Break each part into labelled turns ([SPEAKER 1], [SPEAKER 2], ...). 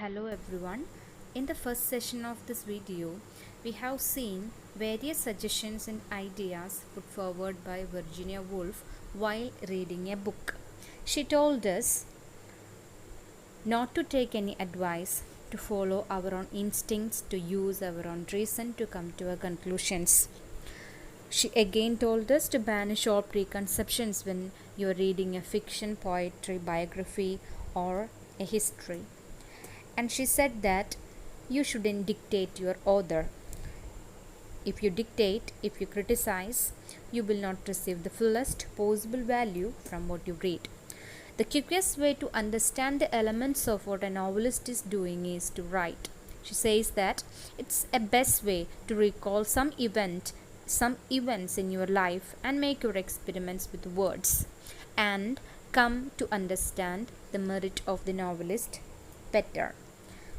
[SPEAKER 1] Hello everyone. In the first session of this video, we have seen various suggestions and ideas put forward by Virginia Woolf while reading a book. She told us not to take any advice, to follow our own instincts, to use our own reason to come to our conclusions. She again told us to banish all preconceptions when you are reading a fiction, poetry, biography, or a history. And she said that you shouldn't dictate your author. If you dictate, if you criticize, you will not receive the fullest possible value from what you read. The quickest way to understand the elements of what a novelist is doing is to write. She says that it's a best way to recall some events in your life and make your experiments with words and come to understand the merit of the novelist better.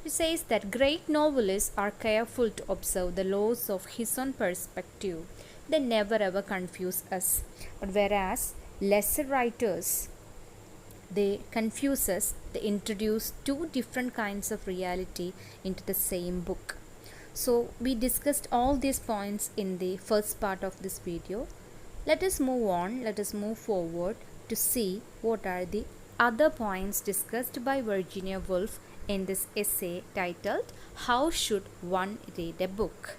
[SPEAKER 1] He says that great novelists are careful to observe the laws of his own perspective. They never ever confuse us. But whereas lesser writers, they confuse us, they introduce two different kinds of reality into the same book. So we discussed all these points in the first part of this video. Let us move forward to see what are the other points discussed by Virginia Woolf in this essay titled How Should One Read a Book?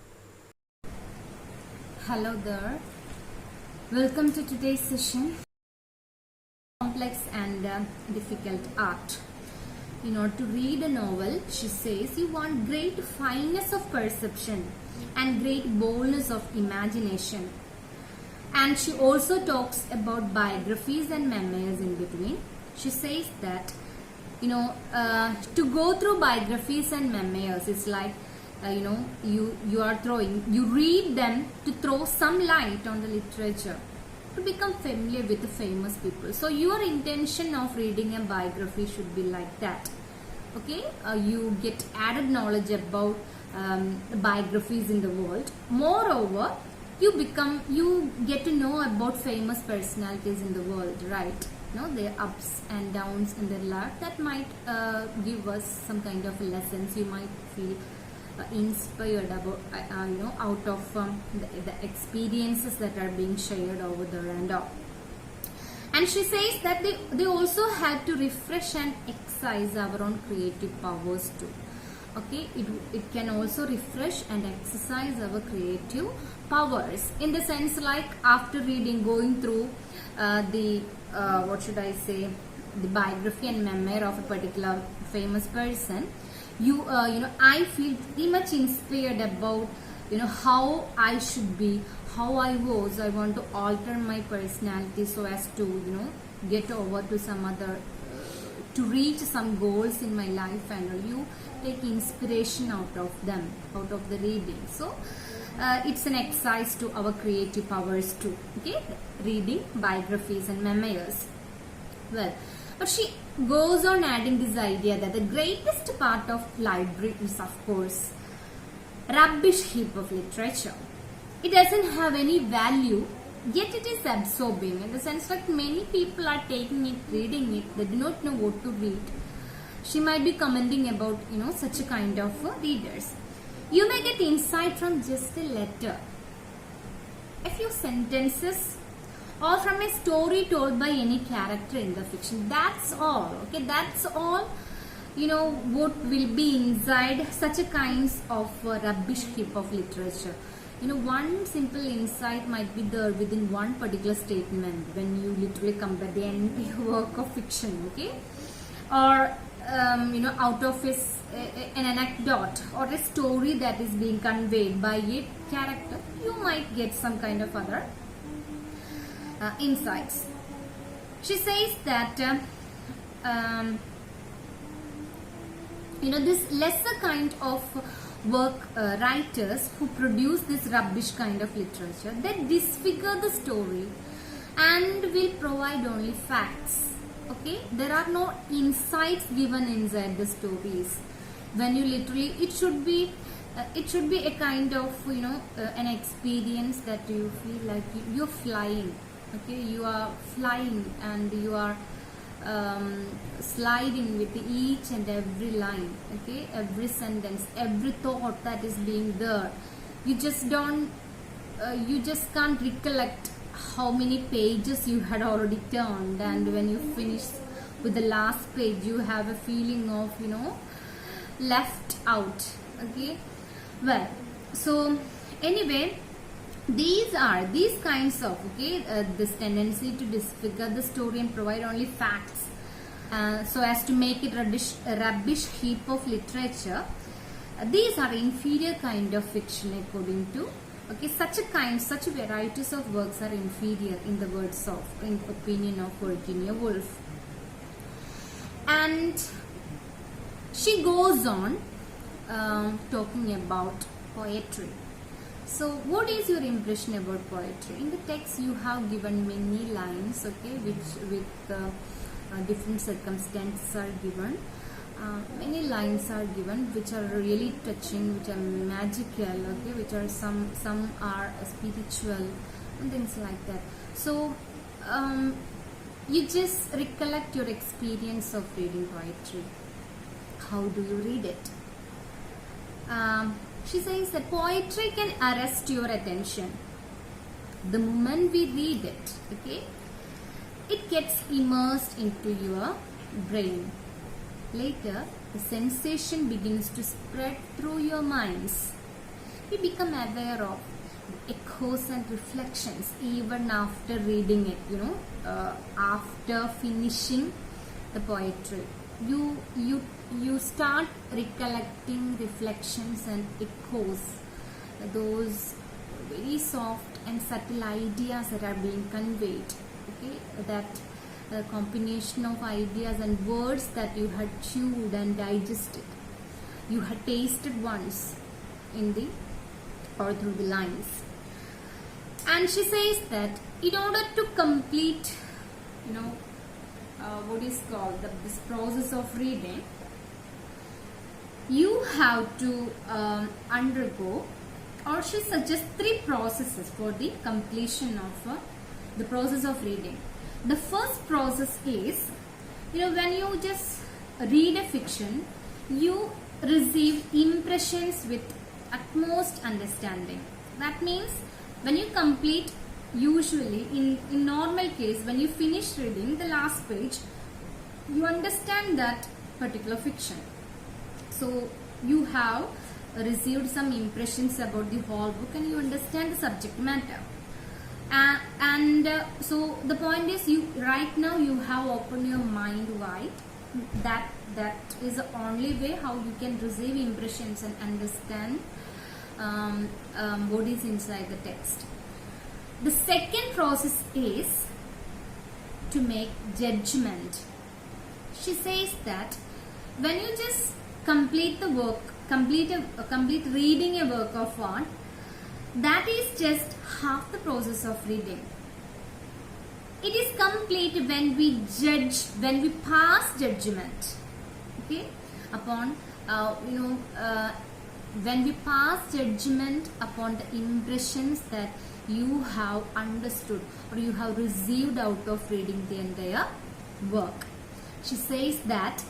[SPEAKER 1] Hello there. Welcome to today's session. Complex and difficult art. In order to read a novel, she says you want great fineness of perception and great boldness of imagination. And she also talks about biographies and memoirs in between. She says that to go through biographies and memoirs is like you read them to throw some light on the literature, to become familiar with the famous people. So your intention of reading a biography should be like that. Okay, you get added knowledge about biographies in the world. Moreover, you get to know about famous personalities in the world, right? Their ups and downs in their life that might give us some kind of lessons. You might feel inspired about out of the experiences that are being shared over there and all. And she says that they also help to refresh and exercise our own creative powers too. Okay, it can also refresh and exercise our creative powers in the sense like after going through the biography and memoir of a particular famous person, I feel pretty much inspired about how I should be, how I was. I want to alter my personality so as to get over to some other to reach some goals in my life, and you take inspiration out of them, out of the reading. So it's an exercise to our creative powers too. Okay, reading biographies and memoirs. Well, but she goes on adding this idea that the greatest part of library is, of course, rubbish heap of literature. It doesn't have any value, yet it is absorbing, in the sense that many people are taking it, reading it, they do not know what to read. She might be commenting about such a kind of readers. You may get insight from just a letter, a few sentences, or from a story told by any character in the fiction. That's all. Okay, that's all what will be inside such a kinds of rubbish heap of literature. One simple insight might be there within one particular statement when you literally compare the entire work of fiction. Okay, or out of an anecdote or a story that is being conveyed by a character, you might get some kind of other insights. She says that this lesser kind of work writers who produce this rubbish kind of literature, they disfigure the story and will provide only facts. Okay, there are no insights given inside the stories. When you literally, it should be a kind of an experience that you feel like you're flying. Okay, you are flying and you are sliding with each and every line, okay, every sentence, every thought that is being there. You just don't you just can't recollect how many pages you had already turned, and when you finish with the last page you have a feeling of, you know, left out. Okay, well, so anyway, these kinds of, okay, this tendency to disfigure the story and provide only facts so as to make it a rubbish heap of literature. These are inferior kind of fiction according to, okay, such varieties of works are inferior in the words of, in opinion of Virginia Woolf. And she goes on talking about poetry. So what is your impression about poetry? In the text you have given many lines, okay, which with different circumstances are given. Many lines are given which are really touching, which are magical, okay, which are some are spiritual and things like that. So you just recollect your experience of reading poetry. How do you read it? She says that poetry can arrest your attention. The moment we read it, okay, it gets immersed into your brain. Later, the sensation begins to spread through your minds. You become aware of echoes and reflections even after reading it, you know, after finishing the poetry. You start recollecting reflections and echoes, those very soft and subtle ideas that are being conveyed, okay, that combination of ideas and words that you had chewed and digested, you had tasted once in the or through the lines. And she says that in order to complete, you know, what is called this process of reading, you have to undergo, or she suggests 3 processes for the completion of the process of reading. The first process is, you know, when you just read a fiction, you receive impressions with utmost understanding. That means when you complete, usually in normal case, when you finish reading the last page, you understand that particular fiction. So you have received some impressions about the whole book and you understand the subject matter. So the point is, you right now you have opened your mind wide. That is the only way how you can receive impressions and understand what is inside the text. The second process is to make judgment. She says that when you just complete the work, complete reading a work of art, that is just half the process of reading. It is complete when we judge, when we pass judgment, okay, upon when we pass judgment upon the impressions that you have understood or you have received out of reading the entire work. She says that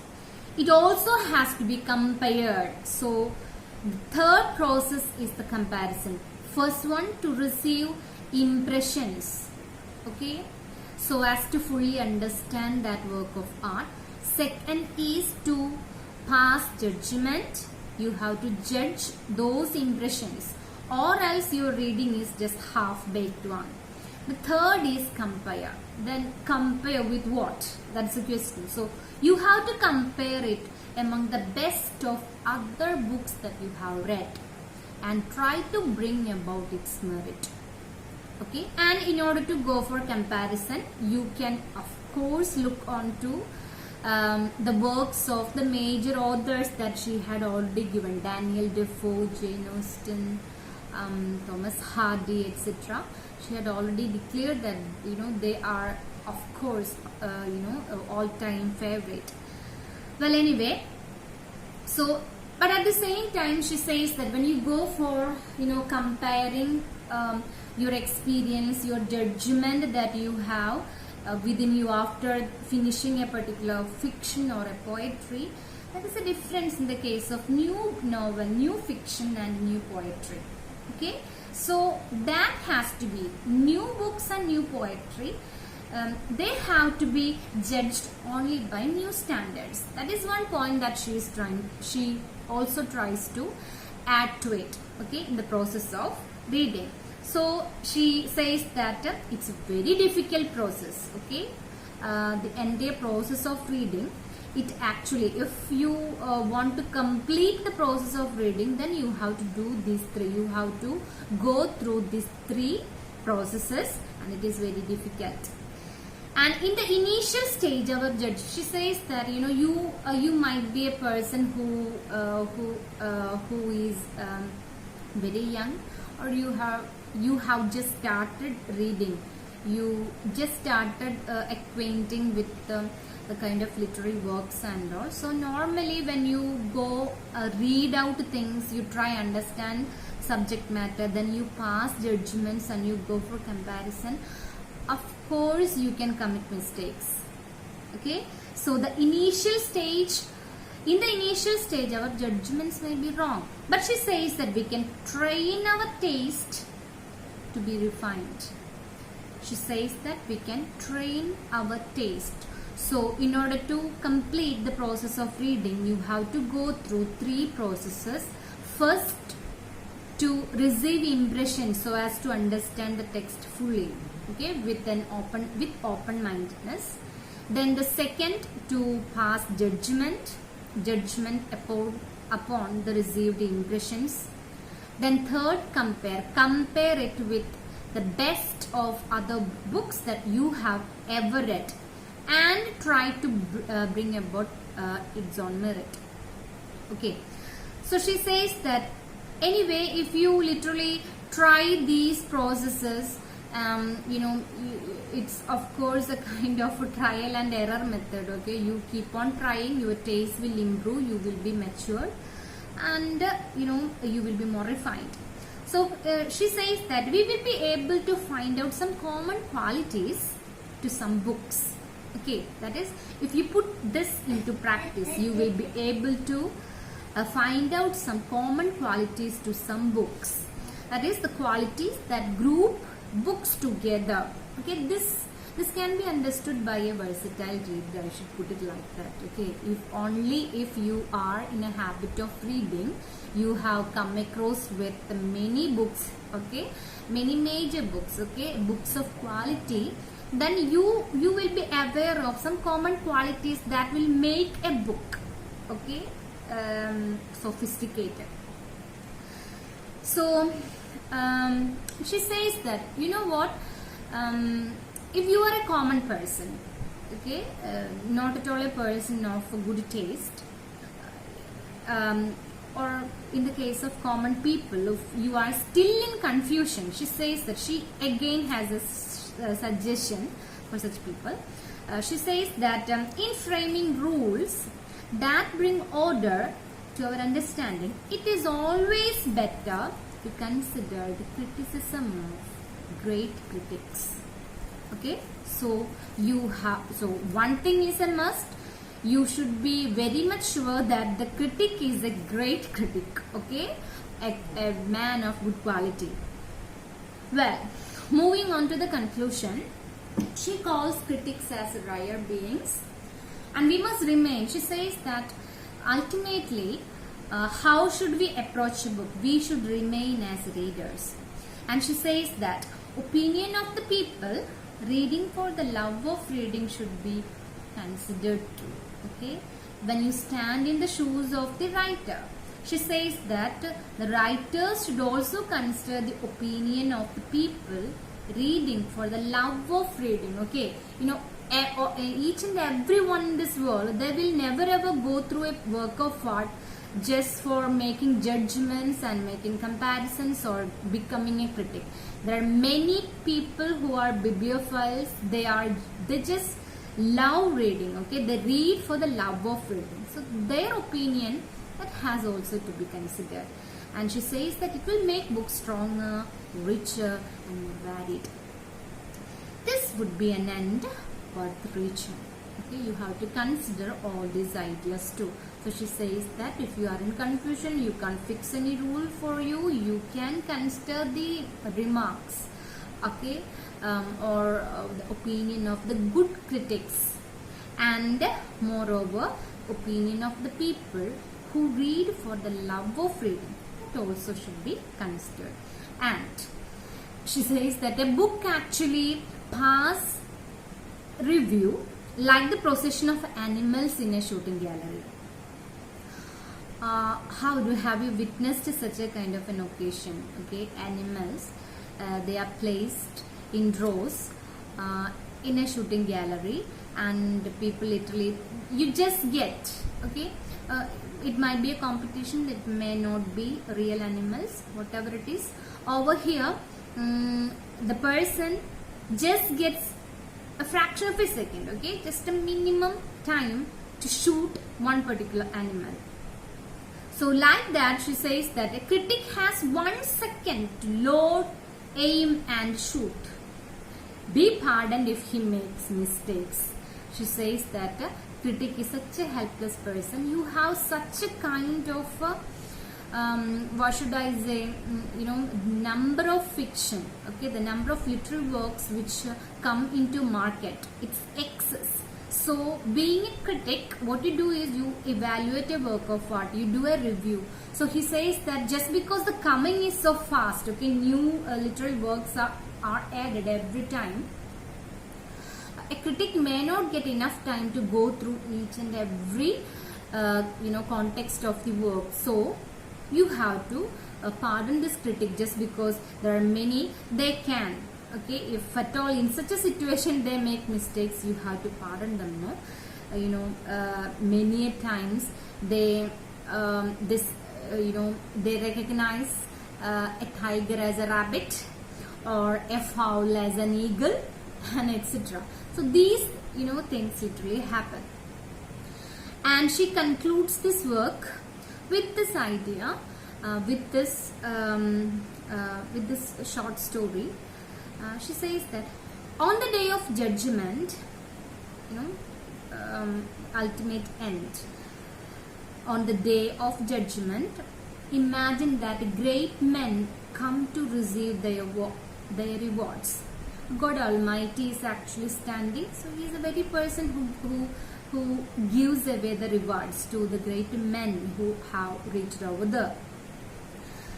[SPEAKER 1] it also has to be compared. So the third process is the comparison. First one, to receive impressions, okay, so as to fully understand that work of art. Second is to pass judgment. You have to judge those impressions, or else your reading is just half-baked one. The third is compare. Then compare with what? That's the question. So you have to compare it among the best of other books that you have read and try to bring about its merit. Okay, and in order to go for comparison, you can of course look on to the works of the major authors that she had already given: Daniel Defoe, Jane Austen, Thomas Hardy, etc. She had already declared that, you know, they are of course all-time favorite. Well, anyway, so but at the same time she says that when you go for, you know, comparing your experience, your judgment that you have within you after finishing a particular fiction or a poetry. That is a difference in the case of new novel, new fiction and new poetry. Okay, so that has to be new books and new poetry. They have to be judged only by new standards. That is one point that she also tries to add to it, okay, in the process of reading. So she says that it's a very difficult process, okay, the entire process of reading. It actually, if you want to complete the process of reading, then you have to do these three. You have to go through these three processes, and it is very difficult. And in the initial stage, our judge, she says that you might be a person who is very young, or you have just started reading. You just started acquainting with the kind of literary works and all. So normally when you go read out things, you try understand subject matter, then you pass judgments and you go for comparison. Of course you can commit mistakes, okay. So the initial stage, in the initial stage our judgments may be wrong, but she says that we can train our taste to be refined. She says that we can train our taste. So in order to complete the process of reading, you have to go through three processes. First, to receive impressions so as to understand the text fully, okay, with open mindedness. Then the second, to pass judgment upon the received impressions. Then third, compare it with the best of other books that you have ever read, and try to bring about its own merit. Okay, so she says that anyway, if you literally try these processes, it's of course a kind of a trial and error method. Okay, you keep on trying, your taste will improve, you will be matured, and you will be more refined. So she says that we will be able to find out some common qualities to some books. Okay, that is, if you put this into practice, you will be able to find out some common qualities to some books. That is, the qualities that group books together. Okay, this can be understood by a versatile reader. I should put it like that. Okay, if you are in a habit of reading, you have come across with many books, okay, many major books, okay, books of quality, then you will be aware of some common qualities that will make a book, okay, sophisticated. So she says that, you know what, if you are a common person, okay, not at all a person of good taste, or in the case of common people, if you are still in confusion, she says that she again has a suggestion for such people. She says that in framing rules that bring order to our understanding, it is always better to consider the criticism of great critics. Okay, so one thing is a must. You should be very much sure that the critic is a great critic, okay, a man of good quality. Well, moving on to the conclusion, she calls critics as rare beings, and we must remain. She says that ultimately, how should we approach a book? We should remain as readers. And she says that opinion of the people reading for the love of reading should be considered too. Okay, when you stand in the shoes of the writer, she says that the writers should also consider the opinion of the people reading for the love of reading. Okay, each and everyone in this world, they will never ever go through a work of art just for making judgments and making comparisons or becoming a critic. There are many people who are bibliophiles. They just love reading. Okay, they read for the love of reading. So their opinion, that has also to be considered. And she says that it will make books stronger, richer and more varied. This would be an end worth reaching. Okay, you have to consider all these ideas too. So she says that if you are in confusion, you can't fix any rule for you, you can consider the remarks, okay, or the opinion of the good critics, and moreover opinion of the people who read for the love of reading. That also should be considered. And she says that a book actually pass review like the procession of animals in a shooting gallery. Have you witnessed such a kind of an occasion? Okay, animals, they are placed in rows in a shooting gallery, and people literally, you just get, okay, it might be a competition, it may not be real animals, whatever it is. Over here, the person just gets a fraction of a second, okay, just a minimum time to shoot one particular animal. So like that, she says that a critic has 1 second to load, aim and shoot. Be pardoned if he makes mistakes. She says that a critic is such a helpless person. You have such a kind of what should I say, number of fiction, okay, the number of literary works which come into market, it's excess. So being a critic, what you do is you evaluate a work of art, you do a review. So he says that just because the coming is so fast, okay, new literary works are added every time, a critic may not get enough time to go through each and every context of the work. So you have to pardon this critic just because there are many, they can, okay, if at all in such a situation they make mistakes, you have to pardon them, no? Many a times they they recognize a tiger as a rabbit or a fowl as an eagle and etc. So these things literally happen. And she concludes this work with this idea, with this short story. She says that on the day of judgment, ultimate end, on the day of judgment, imagine that great men come to receive their rewards. God Almighty is actually standing, so he is a very person who gives away the rewards to the great men who have reached over there.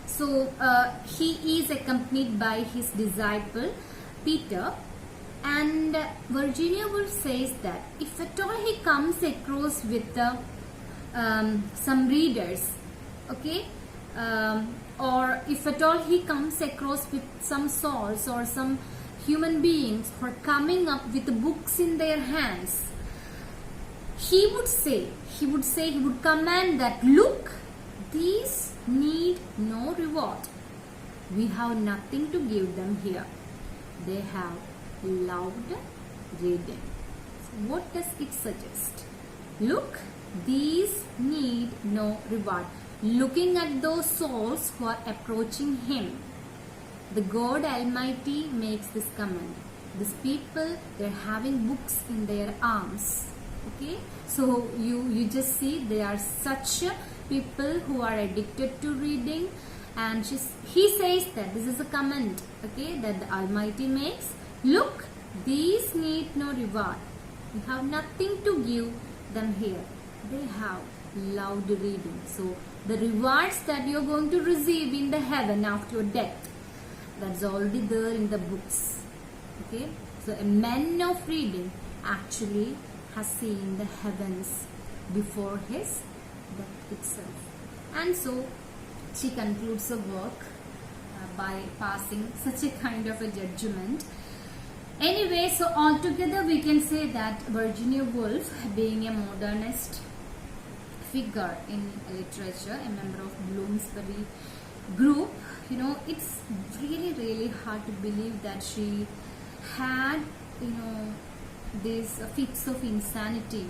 [SPEAKER 1] So he is accompanied by his disciple Peter, and Virginia Woolf says that if at all he comes across with some readers, okay, or if at all he comes across with some souls or some human beings who are coming up with books in their hands, he would command that, look, these need no reward. We have nothing to give them here. They have loved reading. So what does it suggest? Look, these need no reward. Looking at those souls who are approaching him, the God Almighty makes this command. These people, they're having books in their arms. Okay, so you just see they are such people who are addicted to reading, and he says that this is a command, okay, that the Almighty makes. Look, these need no reward. You have nothing to give them here. They have loved reading. So the rewards that you're going to receive in the heaven after your death, that's already there in the books. Okay, so a man of reading actually has seen the heavens before his death itself. And so she concludes the work by passing such a kind of a judgment. Anyway, so altogether we can say that Virginia Woolf, being a modernist figure in literature, a member of Bloomsbury group, it's really hard to believe that she had these fits of insanity,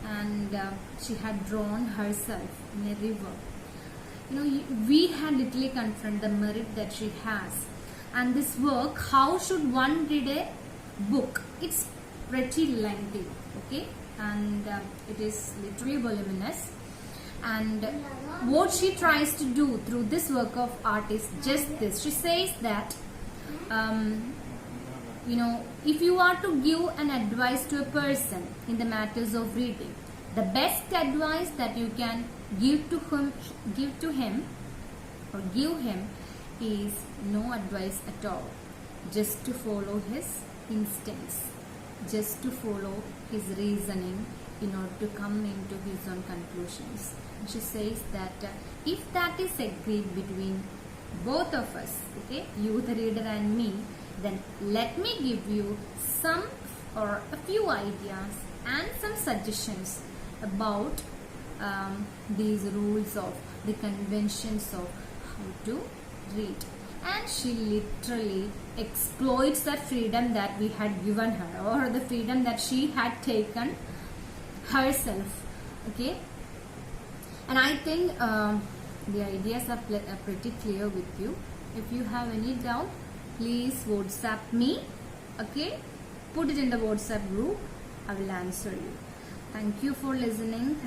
[SPEAKER 1] and she had drowned herself in a river. We had literally confronted the merit that she has. And this work, how should one read a book? It's pretty lengthy, okay, and it is literally voluminous. And what she tries to do through this work of art is just this. She says that if you are to give an advice to a person in the matters of reading, the best advice that you can give to him is no advice at all. Just to follow his instincts, just to follow his reasoning in order to come into his own conclusions. She says that if that is agreed between both of us, okay, you the reader and me, then let me give you some or a few ideas and some suggestions about these rules of the conventions of how to read. And she literally exploits that freedom that we had given her, or the freedom that she had taken herself, okay. And I think the ideas are pretty clear with you. If you have any doubt, please WhatsApp me, okay, put it in the WhatsApp group. I will answer you. Thank you for listening.